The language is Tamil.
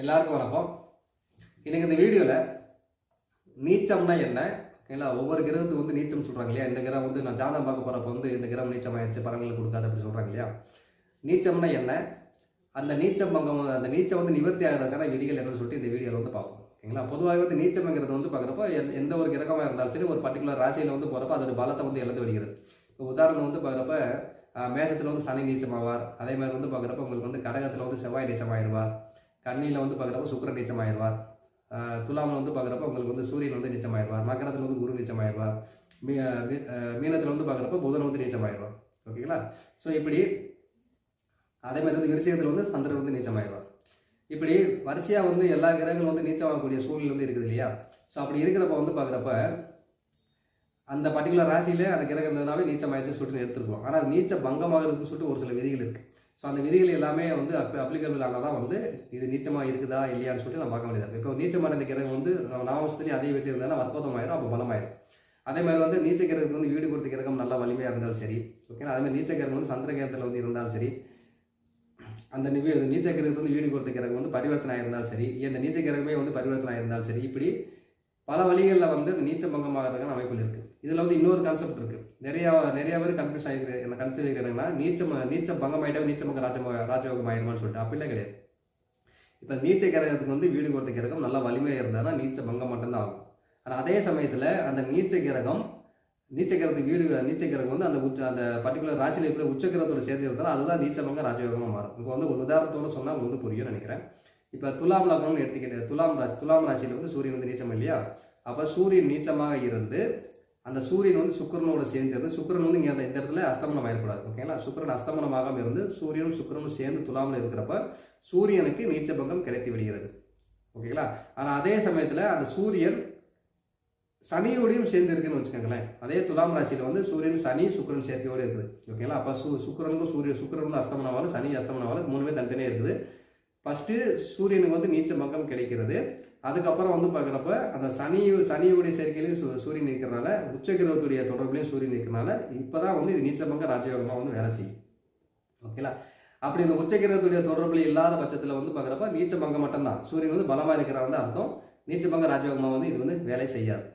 எல்லாருக்கும் வணக்கம். இன்னைக்கு இந்த வீடியோவில் நீச்சம்னா என்ன, ஓகேங்களா? ஒவ்வொரு கிரகத்துக்கு வந்து நீச்சம் சொல்கிறாங்க இல்லையா? இந்த கிரகம் வந்து நான் ஜாதகம் பார்க்க போகிறப்ப வந்து இந்த கிரகம் நீச்சம் ஆயிடுச்சு, பலன்களை கொடுக்காது அப்படி சொல்கிறாங்க இல்லையா? நீச்சம்னா என்ன, அந்த நீச்சம் பங்கம், அந்த நீச்சம் வந்து நிவர்த்தி ஆகிறதுக்கான விதிகள் என்னன்னு சொல்லிட்டு இந்த வீடியோவில் வந்து பார்ப்போம், ஓகேங்களா? பொதுவாக வந்து நீச்சம்ங்கிறது வந்து பார்க்குறப்ப எந்த ஒரு கிரகமாக இருந்தாலும் சரி, ஒரு பர்டிகுலர் ராசியில் வந்து போகிறப்ப அதோட பலத்தை வந்து இழந்து வருகிறது. இப்போ உதாரணம் வந்து பார்க்குறப்ப மேசத்தில் வந்து சனி நீச்சமாவார், அதே மாதிரி வந்து பார்க்குறப்ப உங்களுக்கு வந்து கடகத்தில் வந்து செவ்வாய் நீச்சமாயிடுவார், கண்ணியில் வந்து பார்க்குறப்ப சுக்கிரன் நீச்சமாயிடுவார், துலாமில் வந்து பார்க்குறப்ப உங்களுக்கு வந்து சூரியன் வந்து நீச்சமாயிடுவார், மகரத்தில் வந்து குரு நீச்சமாயிடுவார், மீனத்தில் வந்து பார்க்குறப்ப புதன் வந்து நீச்சமாயிடுவார், ஓகேங்களா? ஸோ இப்படி அதே மாதிரி வந்து விருச்சிகத்தில் வந்து சந்திரன் வந்து நீச்சமாயிடுவார். இப்படி வரிசையாக வந்து எல்லா கிரகங்களும் வந்து நீச்சமாகக்கூடிய சூழ்நிலை வந்து இருக்குது இல்லையா? ஸோ அப்படி இருக்கிறப்ப வந்து பார்க்குறப்ப அந்த பர்டிகுலர் ராசியிலே அந்த கிரகம் இருந்ததுனாவே நீச்சம் ஆயிடுச்சுன்னு சொல்லிட்டு எடுத்துருக்கோம். ஆனால் அது நீச்ச பங்கமாகிறதுன்னு சொல்லிட்டு ஒரு சில விதிகள் இருக்குது. ஸோ அந்த விதிகள் எல்லாமே வந்து அப்ளிகபிள் ஆனால் தான் வந்து இது நீச்சமாக இருக்குதா இல்லையான்னு சொல்லிட்டு நம்ம பார்க்க வேண்டியது. இப்போ நீச்சமான இந்த கிரகம் வந்து நவமஸ்திலேயே அதே வீட்டில் இருந்தாலும் வற்போதமாயிரும், அப்போ பலமாயிரும். அதே மாதிரி வந்து நீச்ச கிரகத்துக்கு வந்து வீடு கொடுத்த கிரகம் நல்லா வலிமையாக இருந்தாலும் சரி, ஓகேங்களா? அதே மாதிரி நீச்ச கிரகம் வந்து சந்திர கிரகத்தில் வந்து இருந்தாலும் சரி, அந்த நீச்ச கிரகத்துக்கு வந்து வீடு கொடுத்த கிரகம் வந்து பரிவர்த்தனை ஆயிருந்தாலும் சரி, இந்த நீச்ச கிரகமே வந்து பரிவர்த்தனை ஆயிருந்தாலும் சரி, இப்படி பல வழிகளில் வந்து இந்த நீச்சம் பங்கமாகிறதுக்கான அமைப்புகள் இருக்குது. இதில் வந்து இன்னொரு கான்செப்ட் இருக்குது. நிறைய பேர் கன்ஃபியூஸ் ஆகிருக்கிறாங்கன்னா நீச்சம் பங்கமாயிட்டா நீச்ச பங்க ராஜயோகம் ஆயிருமான்னு சொல்லிட்டு அப்படிலாம் கிடையாது. இப்போ நீச்ச கிரகத்துக்கு வந்து வீடு கொடுத்த கிரகம் நல்லா வலிமையாக இருந்தாலும் நீச்ச பங்கம் மட்டும்தான் ஆகும். ஆனால் அதே சமயத்தில் அந்த நீச்ச கிரகத்துக்கு நீச்ச கிரகம் வந்து அந்த பர்டிகுலர் ராசியில் இருக்கிற உச்சகிரகத்தோட சேர்ந்து இருந்தாலும் அதுதான் நீச்ச பங்க ராஜயோகமாக மாறும். இப்போ வந்து ஒரு உதாரணத்தோடு சொன்னால் உங்களுக்கு வந்து புரியும் நினைக்கிறேன். இப்போ துலாம் லக்னம்னு எடுத்துக்கிட்டு துலாம் ராசியில் வந்து சூரியன் வந்து நீச்சம் இல்லையா? அப்போ சூரியன் நீச்சமாக இருந்து அந்த சூரியன் வந்து சுக்கிரனோட சேர்ந்து இருந்து, சுக்கிரன் வந்து இங்கே இந்த இடத்துல அஸ்தமனம் ஆயிடக்கூடாது, ஓகேங்களா? சுக்கிரன் அஸ்தமனமாக இருந்து சூரியனும் சுக்கிரனும் சேர்ந்து துலாமில் இருக்கிறப்ப சூரியனுக்கு நீச்ச பங்கம் கிடைத்து விடுகிறது, ஓகேங்களா? ஆனால் அதே சமயத்தில் அந்த சூரியன் சனியோடையும் சேர்ந்து இருக்குன்னு வச்சுக்கோங்களேன். அதே துலாம் ராசியில் வந்து சூரியன் சனி சுக்கிரன் சேர்க்கையோடு இருக்குது, ஓகேங்களா? அப்போ சுக்கிரனுக்கும் சுக்கிரன் வந்து அஸ்தமனமாவது சனி அஸ்தமனமாவது மூணுமே தனித்தனியாக இருக்குது. ஃபஸ்ட்டு சூரியனுக்கு வந்து நீச்ச பங்கம் கிடைக்கிறது. அதுக்கப்புறம் வந்து பார்க்குறப்ப அந்த சனியுடைய சேர்க்கையிலையும் சூரியன் இருக்கிறனால, உச்சகிரகத்துடைய தொடர்புலையும் சூரியன் இருக்கிறனால இப்போ தான் வந்து இது நீச்சபங்க ராஜயோகமாக வந்து வேலை செய்யும், ஓகேங்களா? அப்படி இந்த உச்சகிரகத்துடைய தொடர்புல இல்லாத பட்சத்தில் வந்து பார்க்குறப்ப நீச்சபங்கம் மட்டும்தான். சூரியன் வந்து பலமாக இருக்கிறாங்க அர்த்தம். நீச்சபங்க ராஜயோகமாக வந்து இது வந்து வேலை செய்யாது.